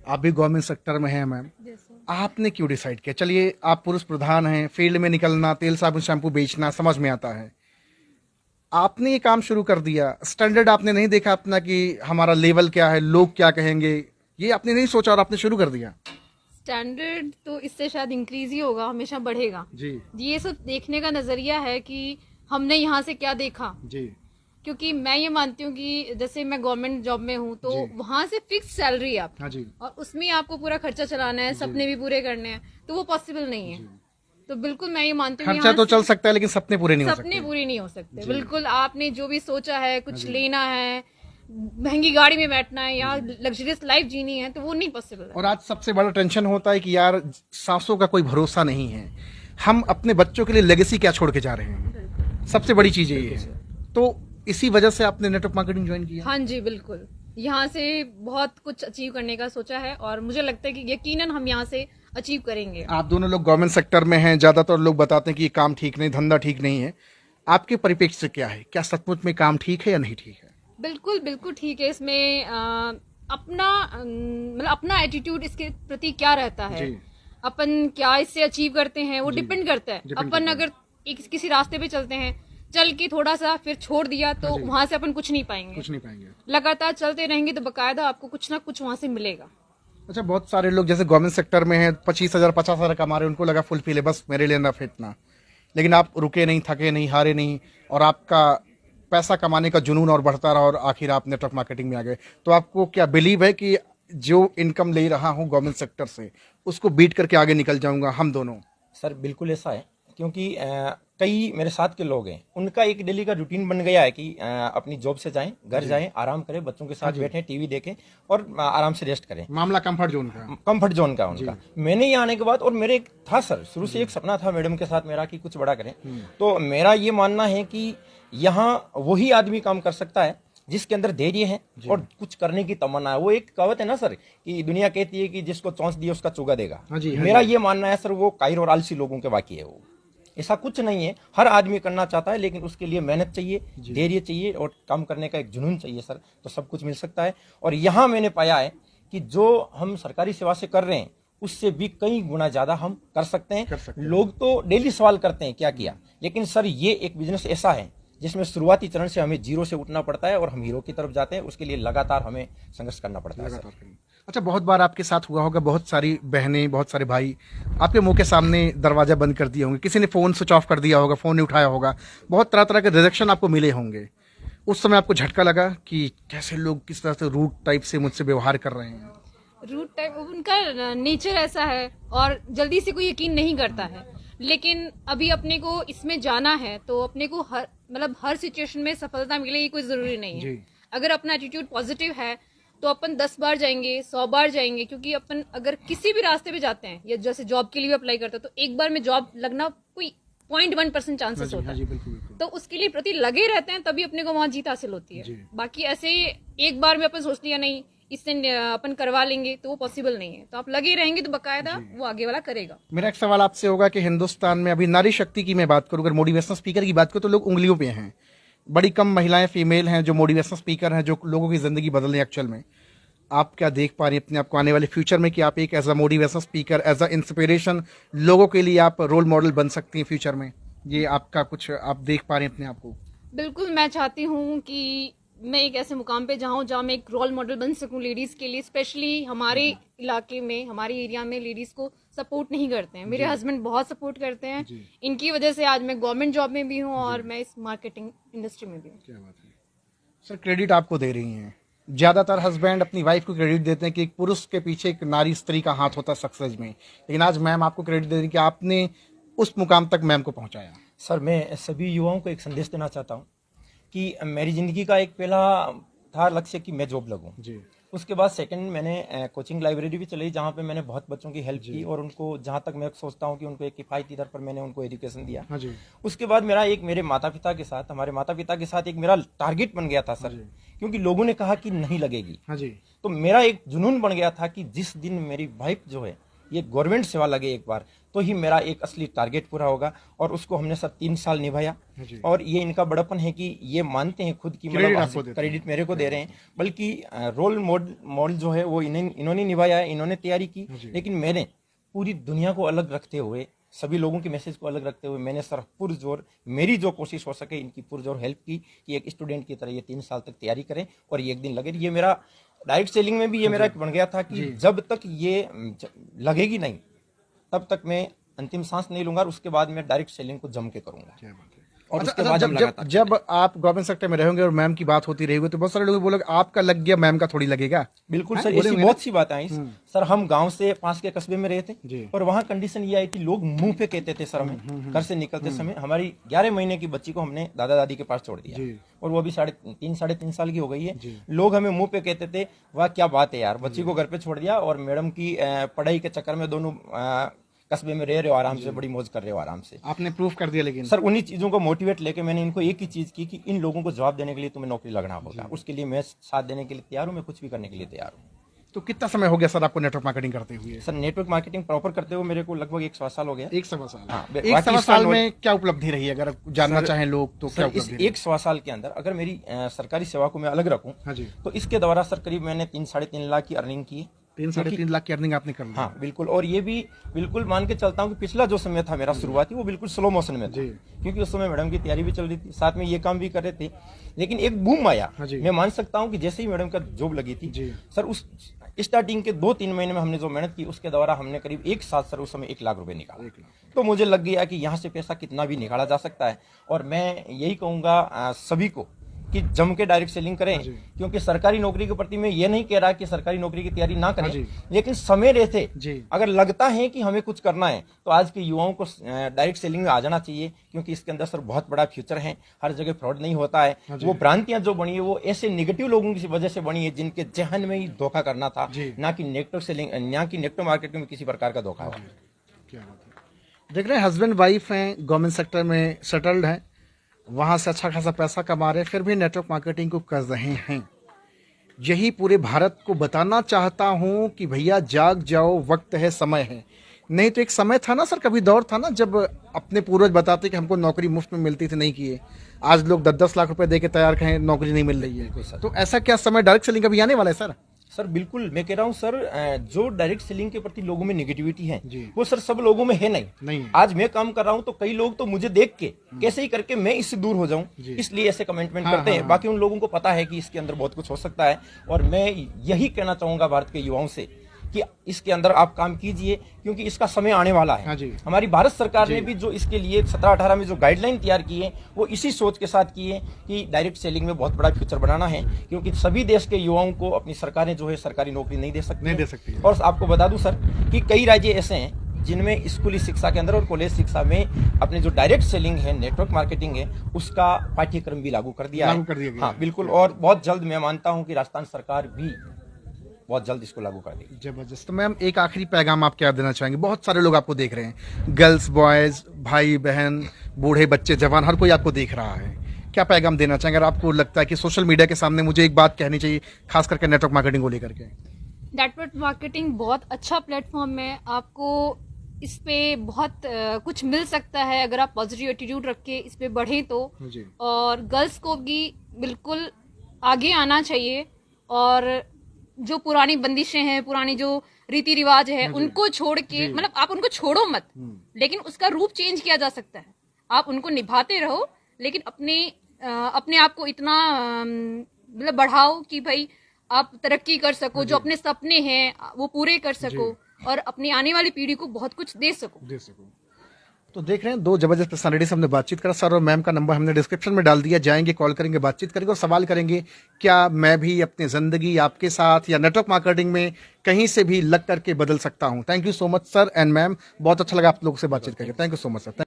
आप भी government sector में हैं मैम, आपने क्यों डिसाइड किया? चलिए आप पुरुष प्रधान हैं, फील्ड में निकलना, तेल साबुन शैम्पू बेचना समझ में आता है, आपने ये काम शुरू कर दिया, स्टैंडर्ड आपने नहीं देखा अपना कि हमारा लेवल क्या है, लोग क्या कहेंगे, ये आपने नहीं सोचा और आपने शुरू कर दिया? स्टैंडर्ड तो इससे शायद इंक्रीज ही होगा, हमेशा बढ़ेगा जी ये सब देखने का नजरिया है कि हमने यहाँ से क्या देखा। जी क्योंकि मैं ये मानती हूँ कि जैसे मैं गवर्नमेंट जॉब में हूँ तो जी। वहां से फिक्स सैलरी है आपकी, हाँ जी और उसमें आपको पूरा खर्चा चलाना है, सपने भी पूरे करने हैं, तो वो पॉसिबल नहीं है। तो बिल्कुल मैं ये मानती हूँ खर्चा यहाँ तो से चल सकता है लेकिन सपने पूरे नहीं हो सपने सकते। पूरे नहीं हो सकते। बिल्कुल आपने जो भी सोचा है, कुछ लेना है, महंगी गाड़ी में बैठना है या लग्जरियस लाइफ जीनी है, तो वो नहीं पॉसिबल है। और आज सबसे बड़ा टेंशन होता है कि यार सांसों का कोई भरोसा नहीं है, हम अपने बच्चों के लिए लेगेसी क्या छोड़ के जा रहे हैं, सबसे बड़ी चीज यही है। तो इसी वजह से आपने नेटवर्क मार्केटिंग ज्वाइन किया? हाँ जी बिल्कुल, यहाँ से बहुत कुछ अचीव करने का सोचा है और मुझे लगता है कि यकीनन हम यहाँ से अचीव करेंगे। आप दोनों लोग गवर्नमेंट सेक्टर में हैं, ज्यादातर लोग बताते हैं कि ये काम ठीक नहीं, धंधा ठीक नहीं है, आपके परिप्रेक्ष्य से क्या है, क्या सचमुच में काम ठीक है या नहीं ठीक है? बिल्कुल बिल्कुल ठीक है। इसमें अपना मतलब अपना एटीट्यूड इसके प्रति क्या रहता है, जी अपन क्या इससे अचीव करते हैं, वो डिपेंड करता है। Depend अपन करता है। अगर किसी रास्ते पे चलते हैं, चल के थोड़ा सा फिर छोड़ दिया, तो जी। वहां से अपन कुछ नहीं पाएंगे। कुछ नहीं पाएंगे। लगातार चलते रहेंगे तो बकायदा आपको कुछ ना कुछ वहां से मिलेगा। अच्छा, बहुत सारे लोग जैसे गवर्नमेंट सेक्टर में हैं, 25,000 50,000 कमा रहे हैं, उनको लगा फुलफिल है, बस मेरे लिए इनफ है इतना, लेकिन आप रुके नहीं, थके नहीं, हारे नहीं, और आपका पैसा कमाने का जुनून और बढ़ता रहा और आखिर आप नेटवर्क मार्केटिंग में आ गए। तो आपको क्या बिलीव है कि जो इनकम ले रहा हूँ गवर्नमेंट सेक्टर से उसको बीट करके आगे निकल जाऊंगा हम दोनों? सर बिल्कुल ऐसा है, क्योंकि कई मेरे साथ के लोग हैं, उनका एक डेली का रूटीन बन गया है कि अपनी जॉब से जाएं, घर जाएं, आराम करें, बच्चों के साथ बैठें, टीवी देखें और आराम से रेस्ट करें। मामला कंफर्ट जोन का। कंफर्ट जोन का उनका। मैंने यहाँ आने के बाद, और मेरे एक था सर, शुरू से एक सपना था मैडम के साथ मेरा कि कुछ बड़ा करें। तो मेरा ये मानना है कि यहाँ वही आदमी काम कर सकता है जिसके अंदर धैर्य है और कुछ करने की तमन्ना है। वो एक कहावत है ना सर, कि दुनिया कहती है कि जिसको चौंस दिए उसका चुगा देगा। हाँ जी। मेरा ये मानना है सर, वो कायर और आलसी लोगों के वाकई है। वो ऐसा कुछ नहीं है, हर आदमी करना चाहता है, लेकिन उसके लिए मेहनत चाहिए, धैर्य चाहिए और काम करने का एक जुनून चाहिए सर, तो सब कुछ मिल सकता है। और यहाँ मैंने पाया है कि जो हम सरकारी सेवा से कर रहे हैं उससे भी कई गुना ज्यादा हम कर सकते हैं। लोग तो डेली सवाल करते हैं क्या किया, लेकिन सर ये एक बिजनेस ऐसा है जिसमें शुरुआती चरण से हमें जीरो से उठना पड़ता है और हम हीरो की तरफ जाते हैं। उसके लिए लगातार हमें संघर्ष करना पड़ता है सर। अच्छा, बहुत बार आपके साथ हुआ होगा, बहुत सारी बहनें, बहुत सारे भाई आपके मुंह के सामने दरवाजा बंद कर दिए होंगे, किसी ने फोन स्विच ऑफ कर दिया होगा, फोन नहीं उठाया होगा, बहुत तरह तरह के रिजेक्शन आपको मिले होंगे। उस समय आपको झटका लगा कि कैसे लोग किस तरह से रूट टाइप से मुझसे व्यवहार कर रहे हैं? रूट टाइप उनका नेचर ऐसा है और जल्दी से कोई यकीन नहीं करता है, लेकिन अभी अपने को इसमें जाना है तो अपने को हर सिचुएशन में सफलता मिलेगी कोई जरूरी नहीं है। अगर अपना एटीट्यूड पॉजिटिव है तो अपन 10 बार जाएंगे, 100 बार जाएंगे, क्योंकि अपन अगर किसी भी रास्ते पे जाते हैं या जैसे जॉब के लिए भी अप्लाई करते हैं तो एक बार में जॉब लगना कोई 0.1% चांसेस होता है। तो उसके लिए प्रति लगे रहते हैं तभी अपने को वहां जीत हासिल होती है। बाकी ऐसे एक बार में अपन सोच लिया नहीं इससे अपन करवा लेंगे तो वो पॉसिबल नहीं है। तो आप लगे रहेंगे तो बकायदा वो आगे वाला करेगा। मेरा एक सवाल आपसे होगा कि हिंदुस्तान में अभी नारी शक्ति की मैं बात करूं, अगर मोटिवेशनल स्पीकर की बात करूं तो लोग उंगलियों पे हैं, बड़ी कम महिलाएं फीमेल हैं जो मोटिवेशनल स्पीकर हैं, जो लोगों की जिंदगी बदल रही है एक्चुअल में। आप क्या देख पा रही हैं अपने आप को आने वाले फ्यूचर में कि आप एक as a motivational speaker, as a inspiration लोगों के लिए आप रोल मॉडल बन सकती हैं फ्यूचर में? ये आपका कुछ आप देख पा रहे हैं अपने आप को? बिल्कुल, मैं चाहती हूँ कि मैं एक ऐसे मुकाम पे जाऊँ जहाँ मैं एक रोल मॉडल बन सकूँ लेडीज के लिए। स्पेशली हमारे इलाके में, हमारे एरिया में लेडीज को सपोर्ट नहीं करते हैं। मेरे हस्बैंड बहुत सपोर्ट करते हैं, इनकी वजह से आज मैं गवर्नमेंट जॉब में भी हूँ और मैं इस मार्केटिंग इंडस्ट्री में भी हूँ। क्या बात है सर, क्रेडिट आपको दे रही हैं। ज्यादातर हस्बैंड अपनी वाइफ को क्रेडिट देते हैं कि एक पुरुष के पीछे एक नारी स्त्री का हाथ होता है सक्सेस में, लेकिन आज मैम आपको क्रेडिट दे रही कि आपने उस मुकाम तक मैम को पहुंचाया। सर मैं सभी युवाओं को एक संदेश देना चाहता हूँ कि मेरी जिंदगी का एक पहला था लक्ष्य कि मैं जॉब लगूं। उसके बाद सेकंड मैंने कोचिंग लाइब्रेरी भी चलाई जहाँ पे मैंने बहुत बच्चों की हेल्प की और उनको जहाँ तक मैं सोचता हूँ कि उनको एक किफायती दर पर मैंने उनको एजुकेशन दिया। उसके बाद मेरा एक मेरे माता पिता के साथ, हमारे माता पिता के साथ एक मेरा टारगेट बन गया था सर, क्योंकि लोगों ने कहा कि नहीं लगेगी। तो मेरा एक जुनून बन गया था कि जिस दिन मेरी वाइफ जो है ये गवर्नमेंट सेवा लगे एक बार, तो ही मेरा एक असली टारगेट पूरा होगा। और उसको हमने सर 3 साल निभाया। और ये इनका बड़प्पन है कि ये मानते हैं खुद की, मतलब क्रेडिट मेरे को दे रहे हैं, बल्कि रोल मॉडल जो है वो इन्होंने निभाया है, इन्होंने तैयारी की। लेकिन मैंने पूरी दुनिया को अलग रखते हुए, सभी लोगों के मैसेज को अलग रखते हुए, मैंने सर पुरजोर, मेरी जो कोशिश हो सके इनकी पुरजोर हेल्प की कि एक स्टूडेंट की तरह ये 3 साल तक तैयारी करें और ये एक दिन लगे। ये मेरा डायरेक्ट सेलिंग में भी ये मेरा बन गया था कि जब तक ये लगेगी नहीं तब तक मैं अंतिम सांस नहीं लूंगा, और उसके बाद मैं डायरेक्ट सेलिंग को जम के करूंगा। और उसके बाद जब आप गवर्नमेंट सेक्टर में रहेंगे और मैम की बात होती रहेगी तो बहुत सारे लोग बोलोगे आपका लग गया, मैम का थोड़ी लगेगा। बिल्कुल सर, ऐसी बहुत सी बातें आई सर। हम गांव से पास के कस्बे में रहे थे और वहाँ कंडीशन ये आई कि लोग मुंह पे कहते थे सर, हमें घर से निकलते समय, हमारी 11 महीने की बच्ची को हमने दादा दादी के पास छोड़ दिया और वो अभी 3.5 साल की हो गई है। लोग हमें मुंह पे कहते थे वाह क्या बात है यार, बच्ची को घर पे छोड़ दिया और मैडम की पढ़ाई के चक्कर में दोनों कस्बे में रह रहे हो आराम से, बड़ी मौज कर रहे हो आराम से। आपने प्रूफ कर दिया। लेकिन सर उन्हीं चीजों को मोटिवेट लेके मैंने इनको एक ही चीज की कि इन लोगों को जवाब देने के लिए तुम्हें नौकरी लगना होगा, उसके लिए मैं साथ देने के लिए तैयार हूँ, मैं कुछ भी करने के लिए तैयार हूँ। तो कितना समय हो गया सर आपको नेटवर्क मार्केटिंग करते हुए? सर नेटवर्क मार्केटिंग प्रॉपर करते हुए मेरे को लगभग 1 साल हो गया। 1 साल। हाँ, 1 साल में क्या उपलब्धि रही है, अगर जानना चाहें लोग तो? क्या इस 1 साल के अंदर अगर मेरी सरकारी सेवा को मैं अलग रखूं तो इसके द्वारा सर करीब मैंने 3-3.5 लाख की अर्निंग की है। 3-3.5 लाख की अर्निंग आपने कर ली? हाँ बिल्कुल। और ये भी बिल्कुल मान के चलता हूँ कि पिछला जो समय था मेरा शुरुआती, वो बिल्कुल स्लो मोशन में था, क्योंकि उस समय मैडम की तैयारी भी चल रही थी, साथ में ये काम भी कर रहे थे। लेकिन एक बूम आया, मैं मान सकता हूँ कि जैसे ही मैडम का जॉब लगी थी सर, उस स्टार्टिंग के 2-3 महीने में हमने जो मेहनत की उसके द्वारा हमने करीब 1 साल सर उस समय 1 लाख रुपए निकाला। तो मुझे लग गया कि यहाँ से पैसा कितना भी निकाला जा सकता है। और मैं यही कहूँगा सभी को कि जम के डायरेक्ट सेलिंग करें, क्योंकि सरकारी नौकरी के प्रति मैं ये नहीं कह रहा कि सरकारी नौकरी की तैयारी ना करें, लेकिन समय रहते अगर लगता है कि हमें कुछ करना है तो आज के युवाओं को डायरेक्ट सेलिंग में आ जाना चाहिए, क्योंकि इसके अंदर सर बहुत बड़ा फ्यूचर है। हर जगह फ्रॉड नहीं होता है। वो भ्रांतियां जो बनी है वो ऐसे निगेटिव लोगों की वजह से बनी है जिनके जहन में ही धोखा करना था, ना कि नेटवर्क सेलिंग, ना कि नेटवर्क मार्केटिंग में किसी प्रकार का धोखा हो। देख रहे हैं हस्बैंड वाइफ हैं, गवर्नमेंट सेक्टर में सेटल्ड हैं, वहां से अच्छा खासा पैसा कमा रहे, फिर भी नेटवर्क मार्केटिंग को कर रहे हैं। यही पूरे भारत को बताना चाहता हूं कि भैया जाग जाओ, वक्त है, समय है। नहीं तो एक समय था ना सर, कभी दौर था ना जब अपने पूर्वज बताते कि हमको नौकरी मुफ्त में मिलती थी, नहीं किए। आज लोग 10-10 लाख रुपए दे के तैयार कहें नौकरी नहीं मिल रही है। तो ऐसा क्या समय डायरेक्ट सेलिंग अभी आने वाला है सर? सर बिल्कुल, मैं कह रहा हूं सर, जो डायरेक्ट सेलिंग के प्रति लोगों में नेगेटिविटी है वो सर सब लोगों में है नहीं। आज मैं काम कर रहा हूं तो कई लोग तो मुझे देख के कैसे ही करके मैं इससे दूर हो जाऊं, इसलिए ऐसे कमेंटमेंट करते हैं। बाकी उन लोगों को पता है कि इसके अंदर बहुत कुछ हो सकता है। और मैं यही कहना चाहूंगा भारत के युवाओं से कि इसके अंदर आप काम कीजिए, क्योंकि इसका समय आने वाला है। हमारी भारत सरकार ने भी जो इसके लिए 17-18 में जो गाइडलाइन तैयार की है वो इसी सोच के साथ की है कि डायरेक्ट सेलिंग में बहुत बड़ा फ्यूचर बनाना है, क्योंकि सभी देश के युवाओं को अपनी सरकारें जो है सरकारी नौकरी नहीं दे सकती। और आपको बता दूं सर कि कई राज्य ऐसे हैं जिनमें स्कूली शिक्षा के अंदर और कॉलेज शिक्षा में अपने जो डायरेक्ट सेलिंग है, नेटवर्क मार्केटिंग है, उसका पाठ्यक्रम भी लागू कर दिया है। हाँ बिल्कुल। और बहुत जल्द मैं मानता हूँ कि राजस्थान सरकार भी बहुत जल्द इसको लागू कर देगी। जबरदस्त। तो मैम एक आखिरी पैगाम आप क्या देना चाहेंगे? बहुत सारे लोग आपको देख रहे हैं, गर्ल्स, बॉयज, भाई बहन, बूढ़े, बच्चे, जवान, हर कोई आपको देख रहा है। क्या पैगाम देना चाहेंगे अगर आपको लगता है कि सोशल मीडिया के सामने मुझे एक बात कहनी चाहिए, खास करके नेटवर्क मार्केटिंग को लेकर के? नेटवर्क मार्केटिंग बहुत अच्छा प्लेटफॉर्म है, आपको इस पे बहुत कुछ मिल सकता है अगर आप पॉजिटिव एटीट्यूड रख के इस पे बढ़े तो। और गर्ल्स को भी बिल्कुल आगे आना चाहिए, और जो पुरानी बंदिशें हैं, पुरानी जो रीति रिवाज है, उनको छोड़ के, मतलब आप उनको छोड़ो मत, लेकिन उसका रूप चेंज किया जा सकता है। आप उनको निभाते रहो, लेकिन अपने आप को इतना मतलब बढ़ाओ कि भाई आप तरक्की कर सको, जो अपने सपने हैं वो पूरे कर सको, और अपनी आने वाली पीढ़ी को बहुत कुछ दे सको। तो देख रहे हैं, 2 जबरदस्त पर्सनालिटी से हमने बातचीत करा। सर और मैम का नंबर हमने डिस्क्रिप्शन में डाल दिया, जाएंगे, कॉल करेंगे, बातचीत करेंगे और सवाल करेंगे क्या मैं भी अपनी जिंदगी आपके साथ या नेटवर्क मार्केटिंग में कहीं से भी लग करके बदल सकता हूं। Thank you so much sir and ma'am, बहुत अच्छा लगा आप लोगों से बातचीत करके। Thank you so much sir.